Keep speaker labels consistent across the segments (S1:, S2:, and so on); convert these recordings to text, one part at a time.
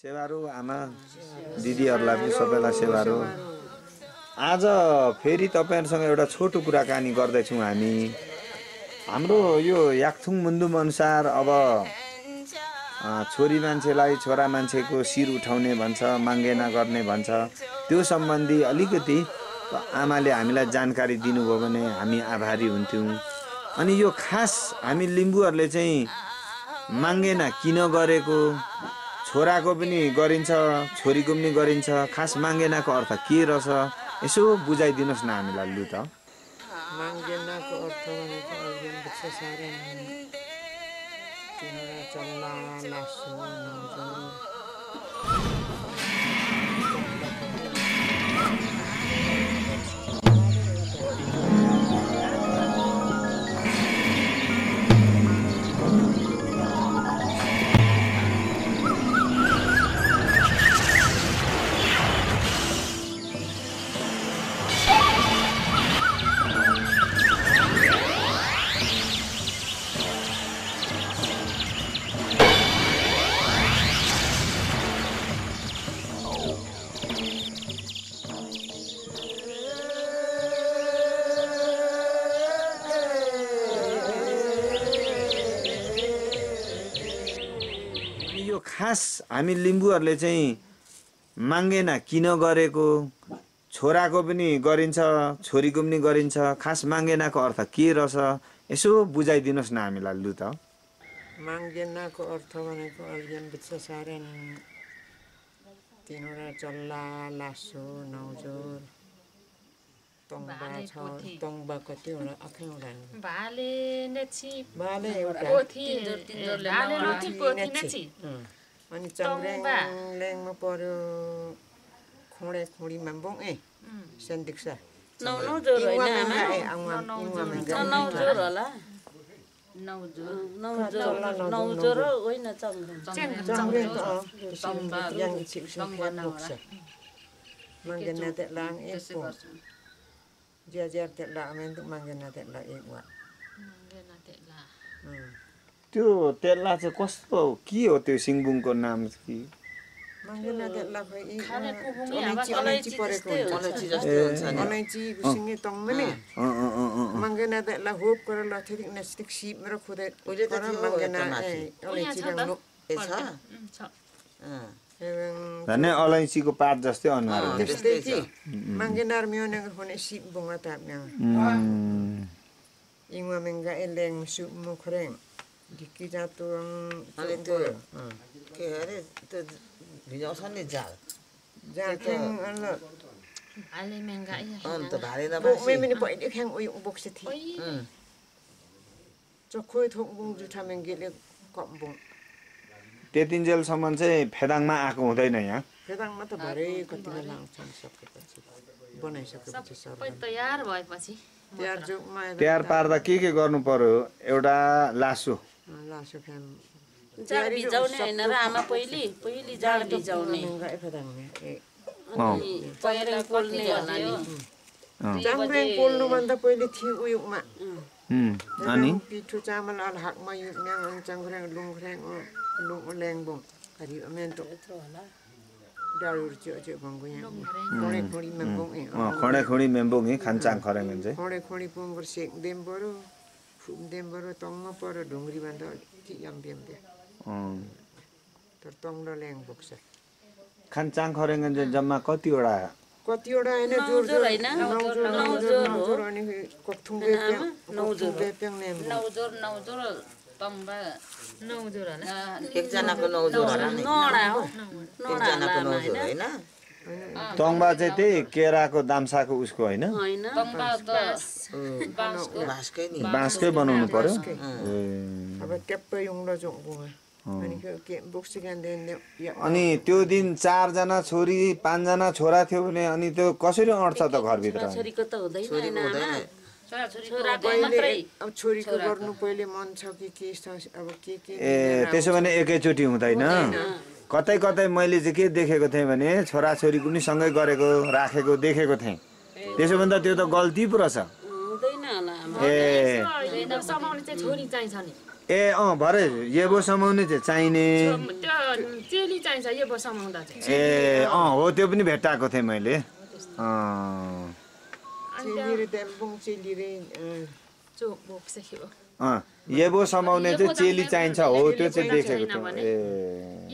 S1: सेवारो आमा दिदीहरूलाई पनि सबैलाई सेवारो। आज फेरि तपाईँहरूसँग एउटा छोटो कुराकानी गर्दैछौँ हामी। हाम्रो यो याकथुङ मुन्दुम अनुसार अब छोरी मान्छेलाई छोरा मान्छेको शिर उठाउने भन्छ, माङ्गेना गर्ने भन्छ। त्यो सम्बन्धी अलिकति आमाले हामीलाई जानकारी दिनुभयो भने हामी आभारी हुन्थ्यौँ। अनि यो खास हामी लिम्बूहरूले चाहिँ माङ्गेना किन गरेको, छोराको पनि गरिन्छ छोरीको पनि गरिन्छ, खास माङ्गेनाको अर्थ के रहेछ यसो बुझाइदिनुहोस् न हामीलाई लु त।
S2: माङ्गेनाको अर्थ भनेको अलिअलि बुझ्छ साह्रै तिम्रो चल्ला लासो नौजो
S1: खास हामी लिम्बूहरूले चाहिँ माङ्गेना किन गरेको, छोराको पनि गरिन्छ छोरीको पनि गरिन्छ, खास माङ्गेनाको अर्थ के रहेछ यसो बुझाइदिनुहोस् न हामीलाई लु त।
S2: माङ्गेनाको अर्थ भनेको अलिअलि बुझ्छ साह्रै तिनवटा चल्ला लासो नौजोर तोङ्बा छ तोङ्बा कतिवटा अखैवटा
S3: भाले नेछि
S2: भाले एउटा
S3: पोथी भाले नेछि पोथी नेछि
S2: अनि चङ्ग्रेङ लेङमा पर्यो खोडे खोडीमा बोङ सेन्दिक्सा
S4: नौ जोर होइन नौ जोर होला नौ जोर होइन
S2: चङ्ग्रेङ yang chiksing boksa mangena te lang epo jajar te la men tu mangena te la ekwa
S3: मङ्गेना तेला
S1: त्यो तेल्ला चाहिँ कस्तो के हो त्यो सिङबुङको नाम कि
S2: mangena te la khoi i
S3: खाने कुबुङी
S2: अलैची परेको
S4: अलैची जस्तो हुन्छ नि
S2: अलैची गुसिङे तङ्गने mangena te la होप गरेर ल थिक नस्टिक सिप मेरो खुदै
S4: उहिले त थियो
S2: mangena
S3: अलैची
S2: अलैची
S3: छ
S1: धन्य अलैँचीको पात जस्तै अनुहार हो।
S2: त्यस्तै कि mangena मियोनेको हुने सिप बुङा ताप्ने ingwa menga eleng su mukreng dikki jatuang
S4: अनि त्यो के अरे त्यो भिजाउँछ नि जाल
S2: jateng ala
S3: भाले मेंगा
S4: अन्त भाले
S2: bo
S4: नबासी
S2: me mini po ide khang uy bokse thi chokoi thok bung जुठा Mengele कम बङ
S1: त्यतिन्जेलसम्म चाहिँ फेदाङमा आएको हुँदैन यहाँ।
S2: फेदाङमा त भरे कति बेला आउँछन् सकेपछि बनाइसकेपछि सब
S3: सबै तयार भएपछि
S2: तयार जुगमा
S1: तयार पार्दा के गर्नु पर्यो, एउटा लासो
S2: लासो फ्यान
S4: जाल भिजाउने होइन र आमा पहिले जाल भिजाउने
S2: मेंगा फेदाङमा
S4: अनि पहिला कोल्ने होला नि
S2: चाम्रेङ पोल्नु भन्दा पहिले थियो उयुमा
S1: अनि
S2: पिठो चामल अल हाकमा युक्न्याङ अनि चाङ्ग्रेङ लुङख्रेङ लुङ ल्याङबुङ हरि अमेन्टो डाडुर चाहिँ भङ्गु यहाँ खोडे खोडी मेम्बुङ
S1: खडे खोडी मेम्बुङ खानचाङ खरेङ चाहिँ
S2: खोडे खोडी पुङ्गर सेक देम बरो फुम देम बरो तङ्ग परो ढुङ्ग्री भन्दा अलिकति याम देम दे तर तङ्ग ल्याङ बोक्छ
S1: खानचाङ खरेङ चाहिँ जम्मा कतिवटा
S2: कतिवटा होइन जोर जोर होइन नौजोर अनि कोक्थुङ बेप्याङ नेम
S4: नौजोर तम्बा
S3: नौजोर होला
S4: एकजनाको नौजोर होला नि नडा हो एकजनाको नौजोर होइन
S1: तङ्बा चाहिँ त्यही केराको दाम्साको उसको होइन,
S4: तम्बा त बाँसकै नि
S1: बाँसकै बनाउनु पर्यो।
S2: अब ट्याप्पै युङ्लो जोङ्गुमा अनि के बोक्स गान्दैन
S1: अनि त्यो दिन 4 जना छोरी 5 जना छोरा थियो भने अनि त्यो कसरी अट्छ त घरभित्र?
S4: छोरीको त हुँदैन
S2: अब छोरीको गर्नु पहिले मन छ कि के अब के
S1: ए त्यसो भने एकैचोटि हुँदैन। कतै कतै मैले चाहिँ के देखेको थिएँ भने छोराछोरीको पनि सँगै गरेको राखेको देखेको थिएँ। त्यसो भन्दा त्यो त गल्ती पो रहेछ।
S4: हुँदैन होला
S1: ए
S3: समाउने चाहिँ छोरी चाहिन्छ नि
S1: ए भरे येबो समाउने चाहिँ चाहिने
S3: त्यो चेली चाहिन्छ यो बसाउँदा चाहिँ
S1: ए हो त्यो पनि भेट्टाएको थिएँ मैले
S2: चेली तेम्पुङ चेली रे
S3: जो बोक्छ हो
S1: येबो समाउने चाहिँ चेली चाहिन्छ हो त्यो चाहिँ देखेको थियो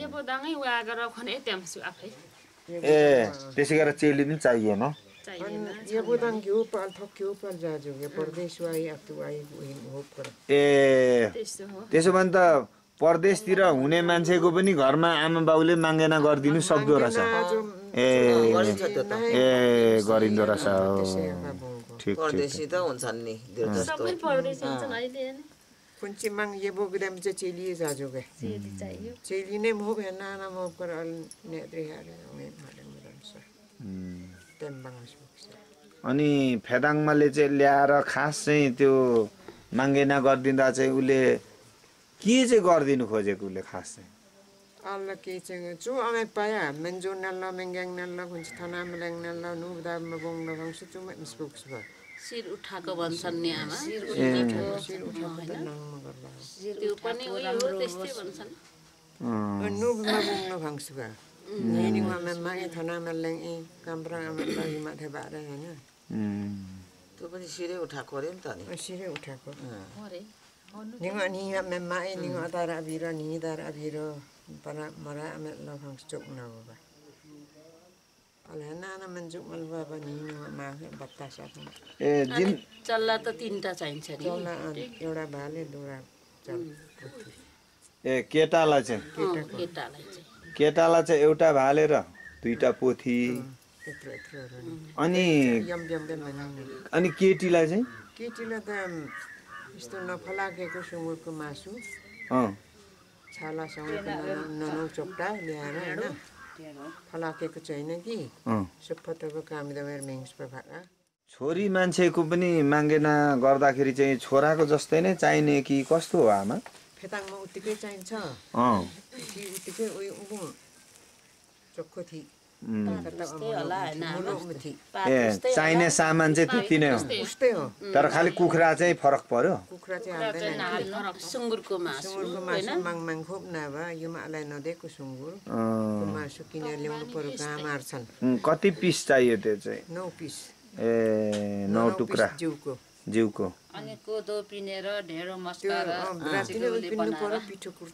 S3: यो बोदाङै उया गरेर खने त्यहाँसु आफै
S1: त्यसै गरेर चेली पनि चाहिएन
S3: चाहिएन
S2: ये बोदाङ घिउ पाल थक्यो पाल जाजु ये परदेश वाई अक्तुवाई हो पर
S3: त्यस्तो हो
S1: त्यसो भने त परदेशतिर हुने मान्छेको पनि घरमा आमा बाउले मागेना गरिदिनु सक्दो रहेछ गरिन्दो रहेछ ठिक
S4: परदेशी त हुन्छन् नि त्यो जस्तो
S3: सबै परदेशी हुन्छन् अहिले नि
S2: कुन्ची मांग ये बोगदम चाहिँ चेली जाजु गए
S3: चेली चाहियो
S2: चेली नै मो भेना ना मो कर अल ने द्रिहारे मे माडम मदनस तेम्बाङ
S1: अनि फेदाङमाले चाहिँ ल्याएर खास चाहिँ त्यो मागेना गरिदिँदा चाहिँ उसले के चाहिँ गरिदिनु खोजेको उसले खास चाहिँ
S2: अल्ल के चाहिँ चु अमे पाया मेन्जो नल्ला मेंगाङ नल्ला कुन्छ थाना मलङ नल्ला नुबदा मबङ नबङ सुचु मिसबुक्स भ
S5: शिर उठाएको भन्छन् नि आमा
S2: शिर उठाको त नाम गर्ला
S5: त्यो पनि उयो हो त्यस्तै भन्छन्
S2: नुब मबङ नबङ सुगा नि ममे मागे थाना मलङ ए कामरा अमला हिमा थे बारे हैन
S4: त्यो पनि शिरै उठाएको अरे नि त नि
S2: शिरै उठाको
S3: अरे
S2: निङ अनि मे माए निङ अतारा बिर नि दारा बिर para mara ame la phang chok na ba ala na na manju mal ba ba ni ma batta sa
S1: जिन
S5: चल्ला त तीनटा चाहिन्छ नि
S2: चल्ला एउटा भाले दुरा चल
S1: केटालाई चाहिँ
S5: केटालाई चाहिँ
S1: केटालाई चाहिँ एउटा भाले र दुईटा पोथी अनि
S2: यम यम गन मनाउने
S1: अनि केटीलाई चाहिँ
S2: केटीलाई त यस्तो नफलाकेको सुँगुरको मासु छाला सँगको ननौ चोप्टा ल्याएर हैन फलाकेको छैन कि सुपतको काम दमेर मेंस पर भाका
S1: छोरी मान्छेको पनि मागेना गर्दाखेरि चाहिँ छोराको जस्तै नै चाहिने कि कस्तो हो आमा
S2: फेताङमा उतिकै चाहिन्छ उतिकै उयो उबु चोखो थी
S1: चाहिने सामान चाहिँ त्यति नै हो तर खालि कुखुरा चाहिँ फरक पर्यो
S2: कुखुरा चाहिँ हाल्दैन
S5: सुँगुरको मासु
S2: माङ माङ खोप नभए यो मालाई नदिएको सुँगुर मासु किनेर ल्याउनु पर्यो कहाँ मार्छन्
S1: कति पिस चाहियो त्यो चाहिँ
S2: 9 पिस
S1: 9 टुक्रा जिउको
S5: अनि कोदो पिनेर ढेँडो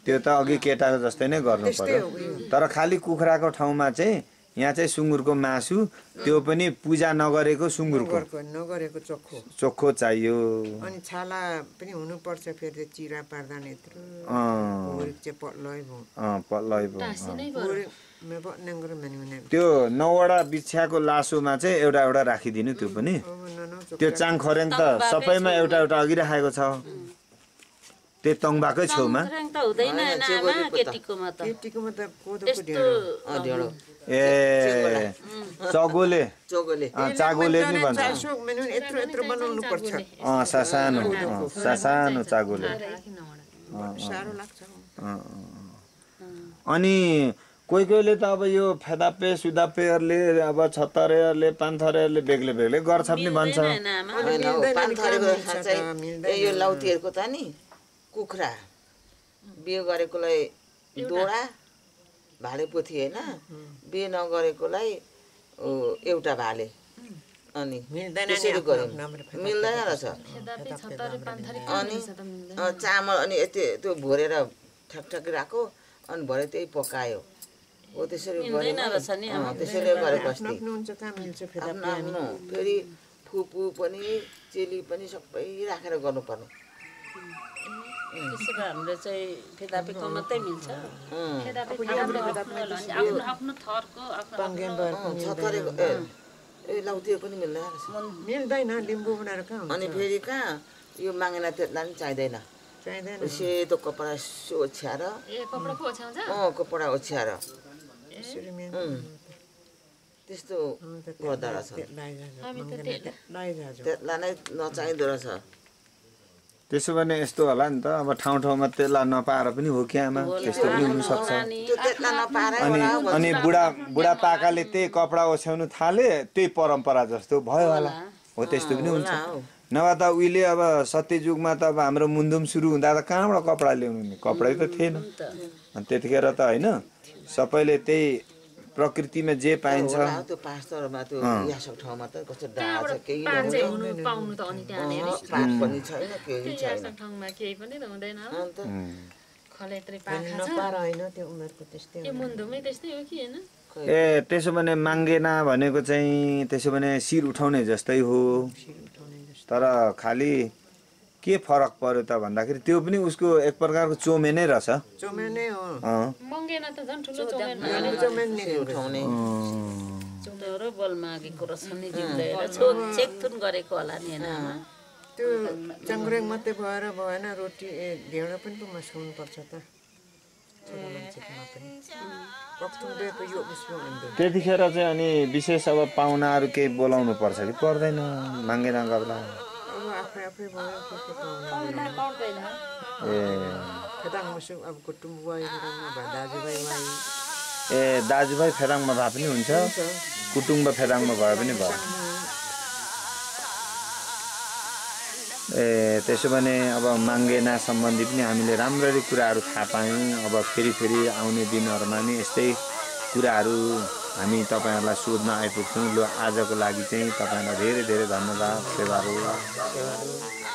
S1: त्यो त अघि केटाको जस्तै नै गर्नु पर्यो तर खालि कुखुराको ठाउँमा चाहिँ यहाँ चाहिँ सुँगुरको मासु त्यो पनि पूजा नगरेको सुँगुरको
S2: नगरेको
S1: चोखो चाहियो
S2: अनि छाला पनि हुनुपर्छ फेरि चिरा पार्दा नेत्रु
S1: त्यो 9वटा बिछ्याको लासोमा चाहिँ एउटा एउटा राखिदिनु त्यो पनि त्यो चाङखरेङ त सबैमा एउटा एउटा अघि राखेको छ त्यो तङबाकै छेउमा चगोले चागोले नि भन्छ सानो चागोले अनि कोही कोहीले त अब यो फेदापे सुदापेहरूले अब छत्तरेहरूले पान्थरेहरूले बेग्लै बेग्लै गर्छ पनि भन्छ
S4: यो लौतीहरूको त नि कुखुरा बिहे गरेकोलाई दोडा भाले पोथी होइन बिहे नगरेकोलाई एउटा भाले अनि त्यसरी गऱ्यो मिल्दैन रहेछ अनि चामल अनि यति त्यो भोरेर ठ्याकठ्याक राख्यो अनि भरे त्यही पकायो हो त्यसरी त्यसैले गरेको अस्ति आफ्नो फेरि फुपू पनि चेली पनि सबै राखेर गर्नुपर्ने
S5: त्यसो हामीले चाहिँ फेदापेको मात्रै मिल्छ आफ्नो थरको
S4: छतरेको लाउतिर पनि
S2: मिल्दैन लिम्बू बनाएर कहाँ
S4: अनि फेरि कहाँ यो मागेना त्यसलाई पनि चाहिँदैन सेतो कपडा ओछ्याएर कपडा ओछ्याएर त्यस्तो गर्दो रहेछ त्यसलाई नै नचाहिँदो रहेछ
S1: त्यसो भने यस्तो होला नि त अब ठाउँ ठाउँमा त्यसलाई नपाएर पनि हो कि आमा त्यस्तो पनि हुनसक्छ अनि बुढापाकाले त्यही कपडा ओछ्याउनु थाले त्यही परम्परा जस्तो भयो होला हो त्यस्तो पनि हुन्छ नभए त उहिले अब सत्ययुगमा त अब हाम्रो मुन्दुम सुरु हुँदा त कहाँबाट कपडा ल्याउनु नि कपडै त थिएन अनि त्यतिखेर त होइन सबैले त्यही प्रकृतिमा जे पाइन्छ
S4: त्यो पाँचतरमा त्यो यासक ठाउँमा त कस्तो डाँडा छ केही
S3: पाउनु त अनि त्यहाँनेर
S4: पात पनि छैन केही छैन
S3: यासक ठाउँमा केही पनि त हुँदैन
S4: अन्त
S3: खलेत्री पाखा छ
S2: नपार होइन त्यो उनीहरूको त्यस्तै
S3: यो मुन्दुमै त्यस्तै हो कि हैन
S1: ए त्यसो भने माङ्गेना भनेको चाहिँ त्यसो भने शिर उठाउने जस्तै हो तर खाली के फरक पर्यो त भन्दाखेरि त्यो पनि उसको एक प्रकारको चोमे नै रहेछ
S2: चोमे नै हो
S3: मङ्गेना त झन् ठुलो चोमेन
S2: चोमेन नै
S4: उठाउने
S5: र बल मागेको रहेछ नि जिउँदै छोक छेकथुन गरेको होला नि हैन
S2: त्यो चङ्ग्रेङ मात्रै भएर भएन रोटी ढेँडो पनि पो मस्काउनु पर्छ त छोरा मान्छेकोमा पनि पक्तुङको यो उसमा हुँदैन
S1: त्यतिखेर चाहिँ अनि विशेष अब पाहुनाहरू केही बोलाउनु पर्छ कि पर्दैन माङ्गेना गर्दा
S2: अब आफै आफै भयो के पाउनु
S5: पर्दैन
S1: ए
S2: फेदाङ मसु अब कुटुम्ब भयो दाजुभाइ भयो
S1: ए दाजुभाइ फेदाङमा भए पनि हुन्छ कुटुम्ब फेदाङमा भए पनि भयो ए त्यसो भने अब माङ्गेना सम्बन्धी पनि हामीले राम्ररी कुराहरू थाहा पायौँ अब फेरि आउने दिनहरूमा नि यस्तै कुराहरू हामी तपाईँहरूलाई सोध्न आइपुग्छौँ ल आजको लागि चाहिँ तपाईँहरूलाई धेरै धेरै धन्यवाद सेवाहरू